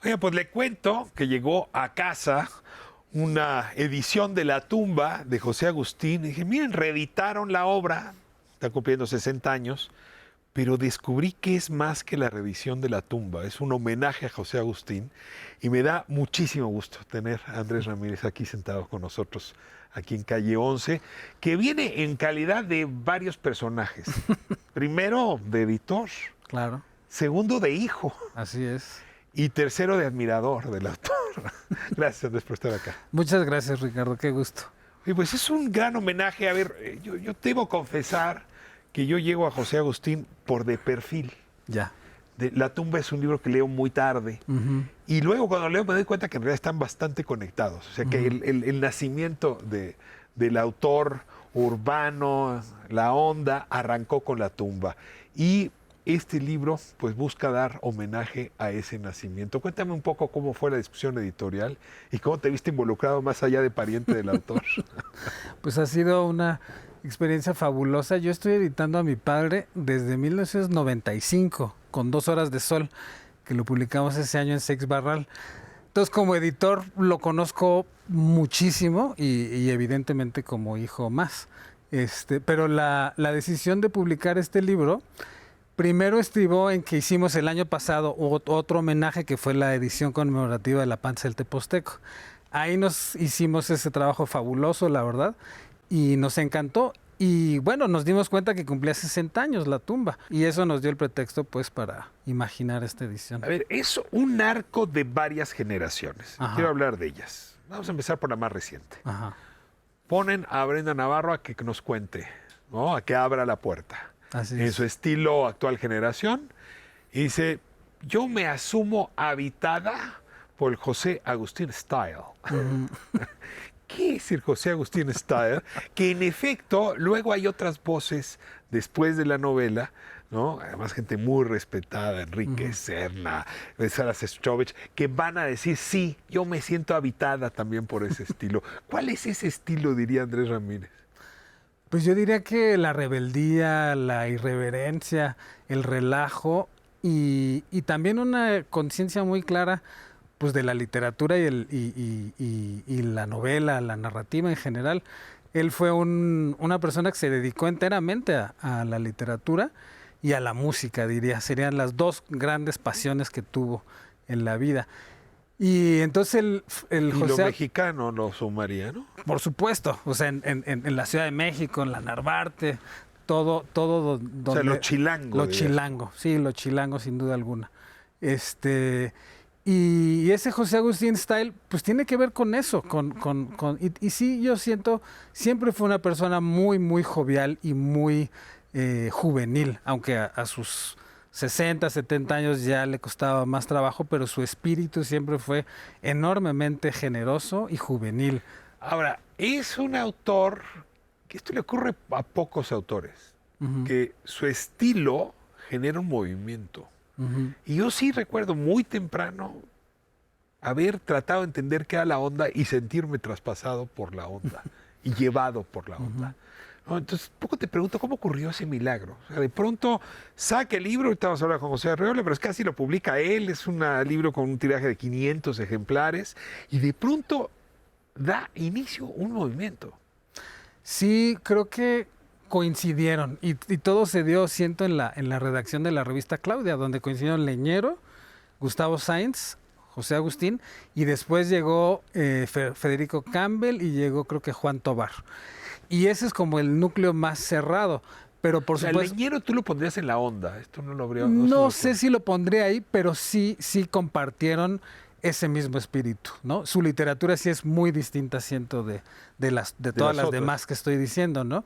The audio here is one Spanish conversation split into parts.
Oiga, pues le cuento que llegó a casa una edición de La tumba de José Agustín. Y dije, miren, reeditaron la obra, está cumpliendo 60 años, pero descubrí que es más que la reedición de La tumba, es un homenaje a José Agustín y me da muchísimo gusto tener a Andrés Ramírez aquí sentado con nosotros, aquí en Calle 11, que viene en calidad de varios personajes. Primero, de editor. Claro. Segundo, de hijo. Así es. Y tercero, de admirador del autor. Gracias, Andrés, por estar acá. Muchas gracias, Ricardo, qué gusto. Y pues es un gran homenaje. A ver, yo debo confesar que yo llego a José Agustín por de perfil. Ya. La tumba es un libro que leo muy tarde. Y luego cuando leo me doy cuenta que en realidad están bastante conectados. O sea, que el nacimiento del autor urbano, la onda, arrancó con La tumba. Y este libro pues busca dar homenaje a ese nacimiento. Cuéntame un poco cómo fue la discusión editorial y cómo te viste involucrado más allá de pariente del autor. Pues ha sido una experiencia fabulosa. Yo estoy editando a mi padre desde 1995, con 2 horas de sol, que lo publicamos ese año en Sex Barral. Entonces, como editor lo conozco muchísimo y evidentemente como hijo más. Pero la decisión de publicar este libro primero estribó en que hicimos el año pasado otro homenaje que fue la edición conmemorativa de la Panza del Teposteco. Ahí nos hicimos ese trabajo fabuloso, la verdad, y nos encantó. Y bueno, nos dimos cuenta que cumplía 60 años La tumba y eso nos dio el pretexto pues para imaginar esta edición. A ver, es un arco de varias generaciones. Ajá. Quiero hablar de ellas. Vamos a empezar por la más reciente. Ajá. Ponen a Brenda Navarro a que nos cuente, ¿no? A que abra la puerta. Así En es. su estilo actual generación. Y dice, yo me asumo habitada por el José Agustín Style. ¿Qué es el José Agustín Style? Que en efecto, luego hay otras voces después de la novela, ¿no? Además, gente muy respetada, Enrique Serna, Sara Sestovich, que van a decir, sí, yo me siento habitada también por ese estilo. ¿Cuál es ese estilo, diría Andrés Ramírez? Pues yo diría que la rebeldía, la irreverencia, el relajo y también una conciencia muy clara pues de la literatura y la novela, la narrativa en general. Él fue una persona que se dedicó enteramente a la literatura y a la música, diría. Serían las 2 grandes pasiones que tuvo en la vida. Y entonces el Y José... lo mexicano lo sumaría, ¿no? Por supuesto, o sea, en la Ciudad de México, en la Narvarte, todo donde... O sea, lo chilango. Lo dirías. chilango, sí, lo chilango sin duda alguna. Y ese José Agustín Style, pues tiene que ver con eso, y sí, yo siento, siempre fue una persona muy, muy jovial y muy juvenil, aunque a sus 60, 70 años ya le costaba más trabajo, pero su espíritu siempre fue enormemente generoso y juvenil. Ahora, es un autor que esto le ocurre a pocos autores, que su estilo genera un movimiento. Y yo sí recuerdo muy temprano haber tratado de entender qué era la onda y sentirme traspasado por la onda y llevado por la onda. ¿No? Entonces, poco te pregunto cómo ocurrió ese milagro. O sea, de pronto saca el libro, ahorita vamos a hablar con José Arreola, pero es casi lo publica él, es un libro con un tiraje de 500 ejemplares y de pronto da inicio a un movimiento. Sí, creo que coincidieron y todo se dio, siento, en la redacción de la revista Claudia, donde coincidieron Leñero, Gustavo Sainz, José Agustín, y después llegó Federico Campbell y llegó creo que Juan Tobar. Y ese es como el núcleo más cerrado. Pero por supuesto... Leñero tú lo pondrías en la onda. Esto no lo habría... No sé si lo pondré ahí, pero sí compartieron ese mismo espíritu, ¿no? Su literatura sí es muy distinta, siento, de todas las demás que estoy diciendo, ¿no?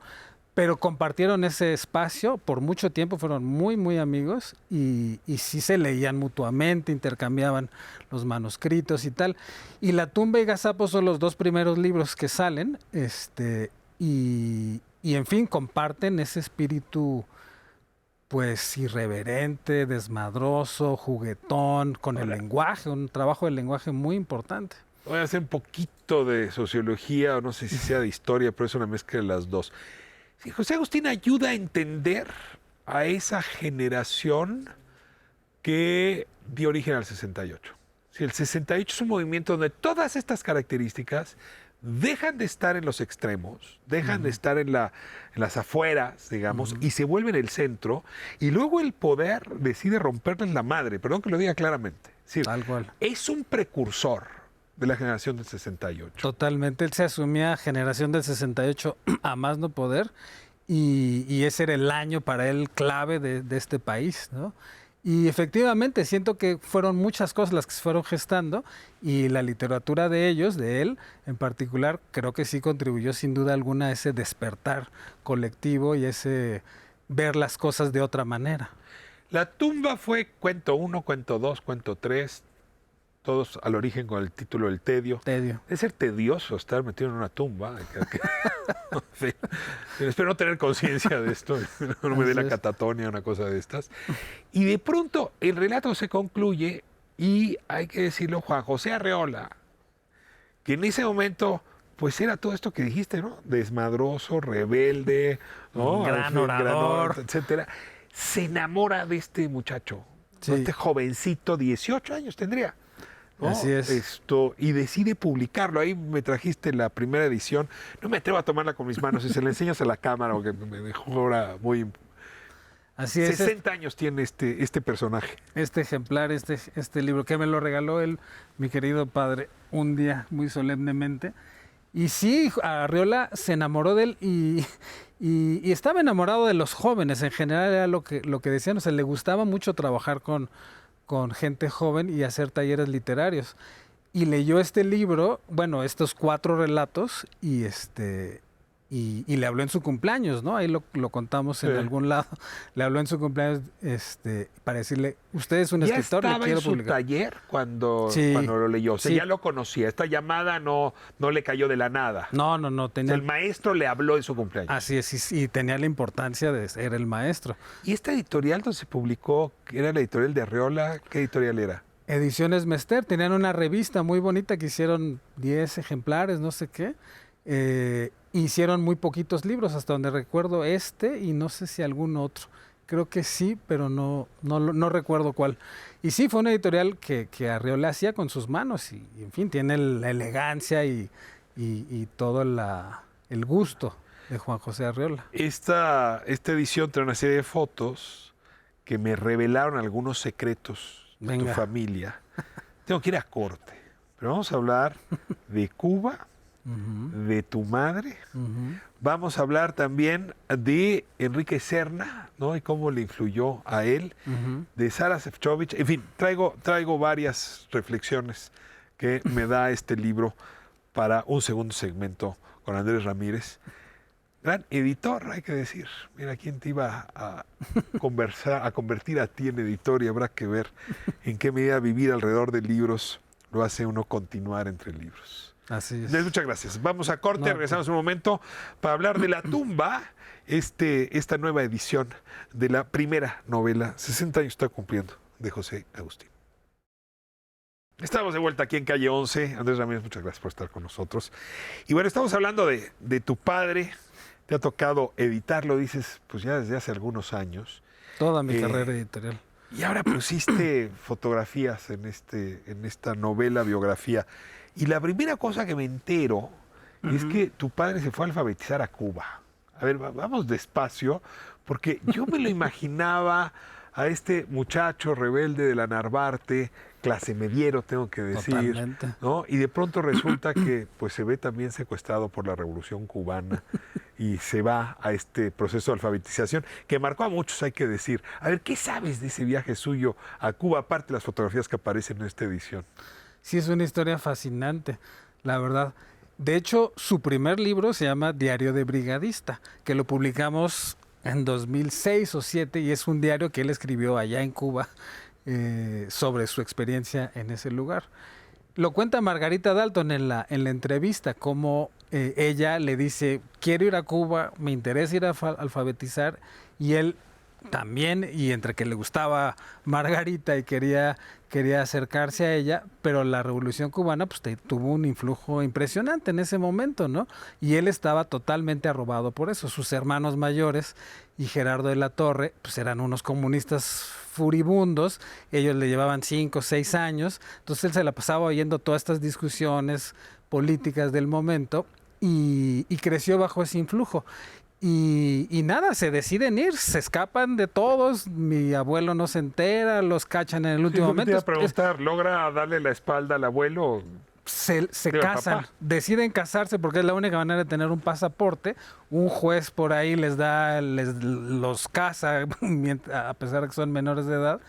Pero compartieron ese espacio por mucho tiempo, fueron muy, muy amigos y sí se leían mutuamente, intercambiaban los manuscritos y tal. Y La tumba y Gazapo son los 2 primeros libros que salen, y en fin, comparten ese espíritu pues irreverente, desmadroso, juguetón, con el lenguaje, un trabajo del lenguaje muy importante. Voy a hacer un poquito de sociología, o no sé si sea de historia, pero es una mezcla de las dos. Sí, José Agustín ayuda a entender a esa generación que dio origen al 68. Sí, el 68 es un movimiento donde todas estas características dejan de estar en los extremos, dejan de estar en las afueras, digamos, y se vuelven el centro, y luego el poder decide romperles la madre, perdón que lo diga claramente. Sí, Tal cual. es un precursor de la generación del 68. Totalmente. Él se asumía generación del 68 a más no poder, y ese era el año para él clave de este país, ¿no? Y efectivamente siento que fueron muchas cosas las que se fueron gestando, y la literatura de ellos, de él en particular, creo que sí contribuyó sin duda alguna a ese despertar colectivo y ese ver las cosas de otra manera. La tumba fue cuento 1, cuento 2, cuento 3, todos al origen con el título El Tedio. Tedio. Es ser tedioso estar metido en una tumba. Sí. Espero no tener conciencia de esto, no me dé la catatonia, una cosa de estas. Y de pronto el relato se concluye y hay que decirlo, Juan José Arreola, que en ese momento pues era todo esto que dijiste, ¿no? Desmadroso, rebelde, ¿no? Gran orador, etcétera. Se enamora de este muchacho, sí. ¿no? Este jovencito, 18 años tendría. ¿No? Así es. Y decide publicarlo. Ahí me trajiste la primera edición. No me atrevo a tomarla con mis manos. Si se la enseñas a la cámara, porque me dejó ahora muy... Así es. 60 años tiene este personaje. Este ejemplar, este libro, que me lo regaló él, mi querido padre, un día muy solemnemente. Y sí, Arreola se enamoró de él y estaba enamorado de los jóvenes. En general era lo que decían. O sea, le gustaba mucho trabajar con gente joven y hacer talleres literarios. Y leyó este libro, bueno, estos 4 relatos, y le habló en su cumpleaños, ¿no? Ahí lo contamos en algún lado. Le habló en su cumpleaños para decirle, usted es un escritor, le quiero publicar. ¿Ya estaba en su taller cuando lo leyó? O sea, ya lo conocía. Esta llamada no le cayó de la nada. No. Tenía... el maestro le habló en su cumpleaños. Así es, y tenía la importancia de ser el maestro. ¿Y esta editorial donde se publicó, era la editorial de Arreola? ¿Qué editorial era? Ediciones Mester. Tenían una revista muy bonita que hicieron 10 ejemplares, no sé qué. Hicieron muy poquitos libros, hasta donde recuerdo y no sé si algún otro. Creo que sí, pero no recuerdo cuál. Y sí, fue una editorial que Arreola hacía con sus manos y en fin, tiene la elegancia y todo el gusto de Juan José Arreola. Esta edición trae una serie de fotos que me revelaron algunos secretos de tu familia. Tengo que ir a corte, pero vamos a hablar de Cuba, de tu madre. Vamos a hablar también de Enrique Serna, ¿no? Y cómo le influyó a él, de Sara Sefcovic. En fin, traigo varias reflexiones que me da este libro para un segundo segmento con Andrés Ramírez. Gran editor, hay que decir. Mira, ¿quién te iba a convertir a ti en editor? Y habrá que ver en qué medida vivir alrededor de libros lo hace uno continuar entre libros. Así es. Muchas gracias. Vamos a corte, regresamos un momento para hablar de La Tumba, esta nueva edición de la primera novela, 60 años está cumpliendo, de José Agustín. Estamos de vuelta aquí en Calle 11. Andrés Ramírez, muchas gracias por estar con nosotros. Y bueno, estamos hablando de tu padre. Te ha tocado editarlo, dices, pues ya desde hace algunos años. Toda mi carrera editorial. Y ahora pusiste fotografías en esta novela, biografía. Y la primera cosa que me entero es que tu padre se fue a alfabetizar a Cuba. A ver, vamos despacio, porque yo me lo imaginaba a este muchacho rebelde de la Narvarte, clase mediero, tengo que decir. Totalmente. ¿No? Y de pronto resulta que pues, se ve también secuestrado por la Revolución Cubana y se va a este proceso de alfabetización que marcó a muchos, hay que decir. A ver, ¿qué sabes de ese viaje suyo a Cuba, aparte de las fotografías que aparecen en esta edición? Sí, es una historia fascinante, la verdad. De hecho, su primer libro se llama Diario de Brigadista, que lo publicamos en 2006 o 2007, y es un diario que él escribió allá en Cuba sobre su experiencia en ese lugar. Lo cuenta Margarita Dalton en la entrevista, cómo ella le dice, quiero ir a Cuba, me interesa ir a alfabetizar, y él también, y entre que le gustaba Margarita y quería acercarse a ella, pero la Revolución Cubana pues tuvo un influjo impresionante en ese momento, ¿no? Y él estaba totalmente arrobado por eso. Sus hermanos mayores y Gerardo de la Torre pues eran unos comunistas furibundos, ellos le llevaban 5 o 6 años, entonces él se la pasaba oyendo todas estas discusiones políticas del momento y creció bajo ese influjo. Y nada, se deciden ir, se escapan de todos, mi abuelo no se entera, los cachan en el último momento. Te iba a preguntar, ¿logra darle la espalda al abuelo? Se Digo, casan, papá. deciden casarse porque es la única manera de tener un pasaporte. Un juez por ahí los casa, a pesar de que son menores de edad,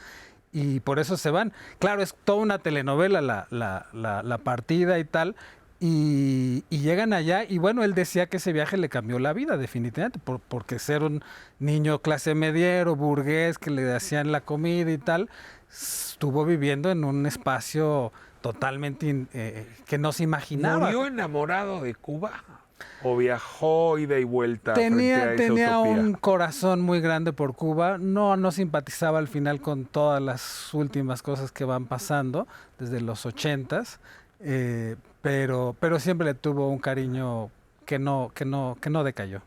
y por eso se van. Claro, es toda una telenovela la partida y tal. Y llegan allá y bueno, él decía que ese viaje le cambió la vida definitivamente, porque ser un niño clase mediero, burgués, que le hacían la comida y tal, estuvo viviendo en un espacio totalmente que no se imaginaba. ¿Murió enamorado de Cuba? ¿O viajó ida y vuelta frente a esa Tenía utopía? un corazón muy grande por Cuba, no simpatizaba al final con todas las últimas cosas que van pasando desde los 80s, pero siempre le tuvo un cariño que no decayó.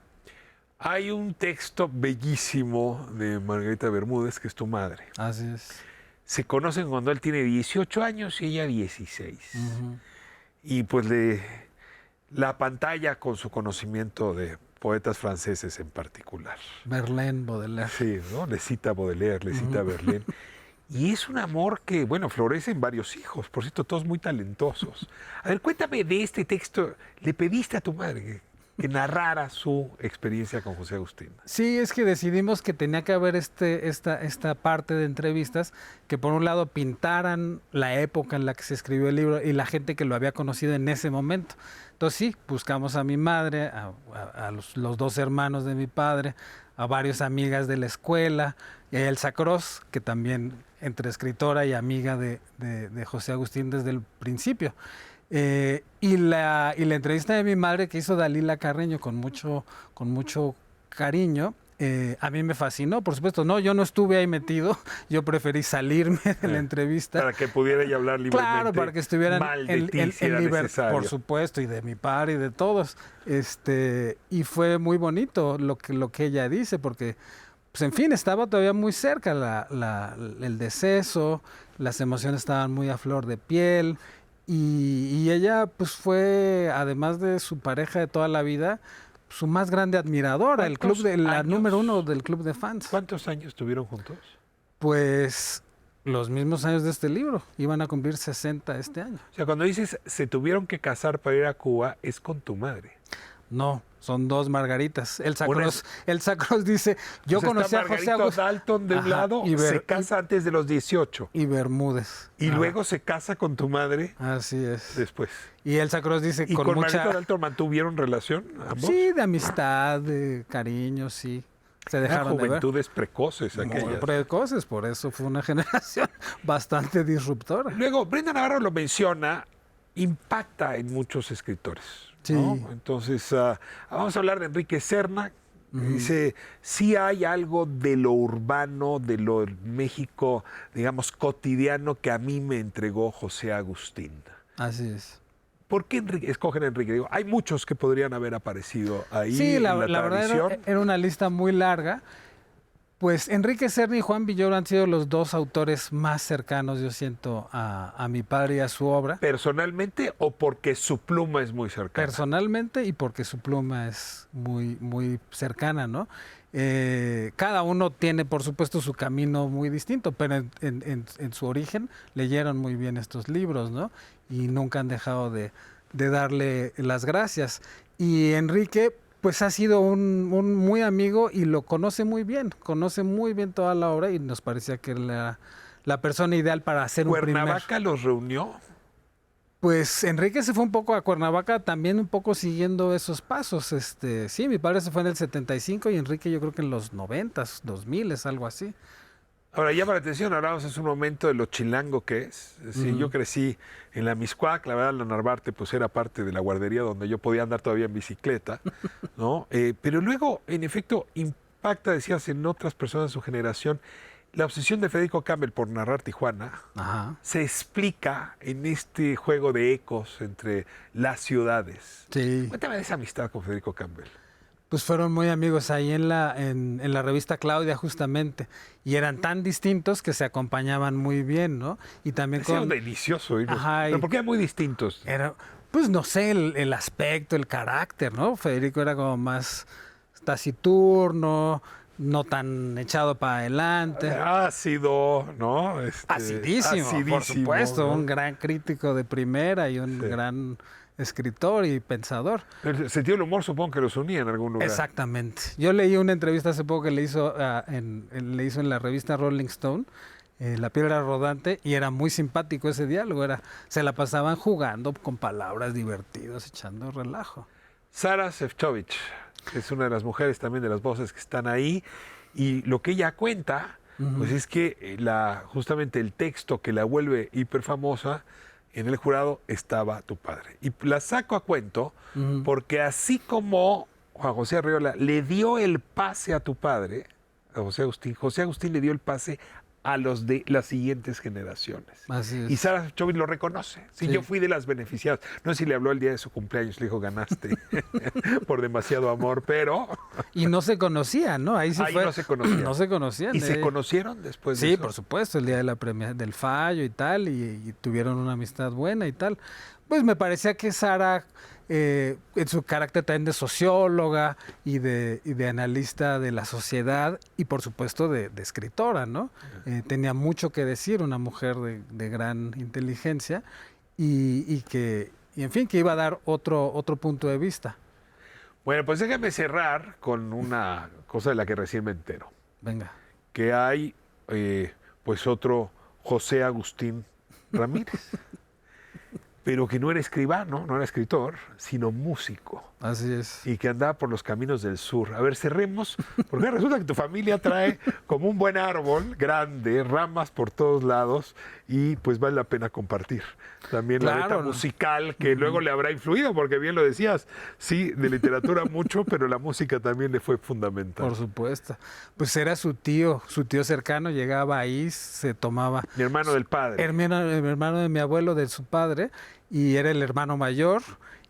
Hay un texto bellísimo de Margarita Bermúdez, que es tu madre. Así es. Se conocen cuando él tiene 18 años y ella 16. Ujú. Y pues la pantalla con su conocimiento de poetas franceses en particular. Verlaine, Baudelaire. Sí, ¿no? Le cita Baudelaire, le cita Verlaine. Y es un amor que, bueno, florece en varios hijos, por cierto, todos muy talentosos. A ver, cuéntame de este texto. Le pediste a tu madre que narrara su experiencia con José Agustín. Sí, es que decidimos que tenía que haber esta parte de entrevistas que por un lado pintaran la época en la que se escribió el libro y la gente que lo había conocido en ese momento. Entonces sí, buscamos a mi madre, a los dos hermanos de mi padre, a varias amigas de la escuela, y a Elsa Cross, que también entre escritora y amiga de José Agustín desde el principio. Y la entrevista de mi madre que hizo Dalila Carreño con mucho cariño, a mí me fascinó, por supuesto. No, yo no estuve ahí metido, yo preferí salirme de la entrevista. Para que pudiera ella hablar libremente. Claro, para que estuvieran mal de ti, si era necesario. por supuesto, y de mi padre y de todos. Y fue muy bonito lo que ella dice, porque, pues en fin, estaba todavía muy cerca el deceso, las emociones estaban muy a flor de piel. Y ella, pues fue, además de su pareja de toda la vida, su más grande admiradora, la número 1 del club de fans. ¿Cuántos años estuvieron juntos? Pues los mismos años de este libro, iban a cumplir 60 este año. O sea, cuando dices se tuvieron que casar para ir a Cuba, es con tu madre. No, son dos Margaritas. Elsa Una Cross dice, yo O sea, conocí está a José Margarito Agustín. Dalton de un Ajá, lado, se casa antes de los 18. Y Bermúdez. Y Ajá. luego se casa con tu madre Así es. después. Y Elsa Cross dice ¿Y con mucha... Margarito Dalton mantuvieron relación ambos? Sí, de amistad, de cariño, sí. Se dejaron de ver. Juventudes precoces Muy aquellas. precoces, por eso fue una generación bastante disruptora. Luego, Brenda Navarro lo menciona, impacta en muchos escritores. Sí. ¿no? Entonces, vamos a hablar de Enrique Serna. Dice, sí hay algo de lo urbano, de lo México, digamos, cotidiano que a mí me entregó José Agustín. Así es. ¿Por qué escogen a Enrique? Digo, hay muchos que podrían haber aparecido ahí Sí, en la la verdad tradición. era una lista muy larga. Pues Enrique Serna y Juan Villoro han sido los dos autores más cercanos, yo siento, a mi padre y a su obra. ¿Personalmente o porque su pluma es muy cercana? Personalmente y porque su pluma es muy, muy cercana, ¿no? Cada uno tiene, por supuesto, su camino muy distinto, pero en su origen leyeron muy bien estos libros, ¿no? Y nunca han dejado de darle las gracias. Y Enrique, pues ha sido un muy amigo y lo conoce muy bien toda la obra y nos parecía que era la persona ideal para hacer un primer... ¿Cuernavaca los reunió? Pues Enrique se fue un poco a Cuernavaca, también un poco siguiendo esos pasos. Sí, mi padre se fue en el 75 y Enrique yo creo que en los 90s, 2000s, algo así. Ahora, llama la atención, hablamos hace un momento de lo chilango que es. Es decir, yo crecí en la Mixcoac, la verdad, la Narvarte pues era parte de la guardería donde yo podía andar todavía en bicicleta, ¿no? Pero luego, en efecto, impacta, decías, en otras personas de su generación. La obsesión de Federico Campbell por narrar Tijuana Ajá. se explica en este juego de ecos entre las ciudades. Sí. Cuéntame de esa amistad con Federico Campbell. pues fueron muy amigos ahí en la revista Claudia justamente, y eran tan distintos que se acompañaban muy bien, ¿no? Y también Era delicioso oírlos. Ajá, Pero ¿por qué eran muy distintos? era, pues no sé, el aspecto, el carácter, ¿no? Federico era como más taciturno, no tan echado para adelante. Ácido, ¿no? Acidísimo, por supuesto, ¿no? un gran crítico de primera y un gran escritor y pensador. El sentido del humor supongo que los unía en algún lugar. Exactamente. Yo leí una entrevista hace poco que le hizo, le hizo en la revista Rolling Stone, La piedra rodante, y era muy simpático ese diálogo. Se la pasaban jugando con palabras divertidas, echando relajo. Sara Šefčovič es una de las mujeres también de las voces que están ahí, y lo que ella cuenta, pues es que justamente el texto que la vuelve hiper famosa, en el jurado estaba tu padre. Y la saco a cuento porque así como Juan José Arriola le dio el pase a tu padre, a José Agustín le dio el pase a los de las siguientes generaciones. Así es. Y Sara Šefčovič lo reconoce. Sí, Sí. yo fui de las beneficiadas. No sé si le habló el día de su cumpleaños, le dijo, ganaste por demasiado amor, pero... Y no se conocían, ¿no? Ahí sí Ahí fue. no se conocían. No se conocían. ¿Y se conocieron después de Sí, eso? por supuesto, el día de la del fallo y tal, y tuvieron una amistad buena y tal. Pues me parecía que Sara, en su carácter también de socióloga y de analista de la sociedad, y por supuesto de escritora, ¿no? Tenía mucho que decir, una mujer de gran inteligencia, y en fin, que iba a dar otro punto de vista. Bueno, pues déjame cerrar con una cosa de la que recién me entero. Venga. Que hay, pues, otro José Agustín Ramírez. Pero que no era escribano, no era escritor, sino músico. Así es. Y que andaba por los caminos del sur. A ver, cerremos, porque resulta que tu familia trae como un buen árbol grande, ramas por todos lados, y pues vale la pena compartir. También la Claro. beta musical, que luego le habrá influido, porque bien lo decías, sí, de literatura mucho, pero la música también le fue fundamental. Por supuesto. Pues era su tío cercano, llegaba ahí, se tomaba... Mi hermano del padre. El hermano de mi abuelo, de su padre, y era el hermano mayor,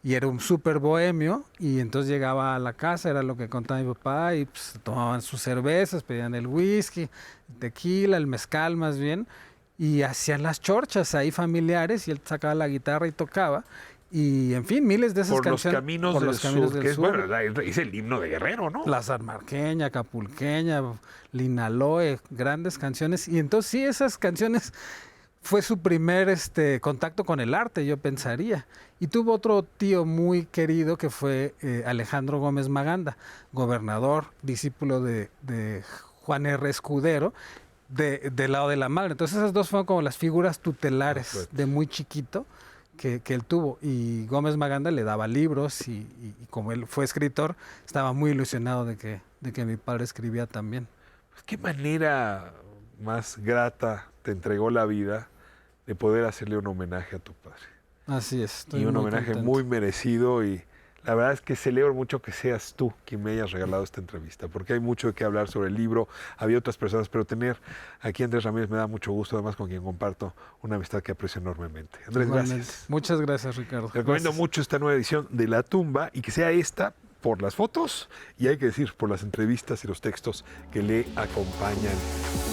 y era un súper bohemio, y entonces llegaba a la casa, era lo que contaba mi papá, y pues tomaban sus cervezas, pedían el whisky, el tequila, el mezcal más bien, y hacían las chorchas ahí familiares, y él sacaba la guitarra y tocaba, y en fin, miles de esas Por los canciones. caminos por del los caminos sur, del que es, sur. bueno, es el himno de Guerrero, ¿no? La Sanmarqueña, Acapulqueña, Linaloe, grandes canciones. Y entonces sí, esas canciones fue su primer contacto con el arte, yo pensaría. Y tuvo otro tío muy querido que fue Alejandro Gómez Maganda, gobernador, discípulo de Juan R. Escudero, del lado de la madre. Entonces esas dos fueron como las figuras tutelares de muy chiquito que él tuvo. Y Gómez Maganda le daba libros y como él fue escritor, estaba muy ilusionado de que mi padre escribía también. Pues, qué manera más grata te entregó la vida de poder hacerle un homenaje a tu padre. Así es. Estoy Y un muy homenaje contento. muy merecido, y la verdad es que celebro mucho que seas tú quien me hayas regalado esta entrevista, porque hay mucho de qué hablar sobre el libro, había otras personas, pero tener aquí a Andrés Ramírez me da mucho gusto, además con quien comparto una amistad que aprecio enormemente. Andrés, Igualmente. gracias. Muchas gracias, Ricardo. Te recomiendo Gracias. mucho esta nueva edición de La Tumba, y que sea esta por las fotos y hay que decir por las entrevistas y los textos que le acompañan.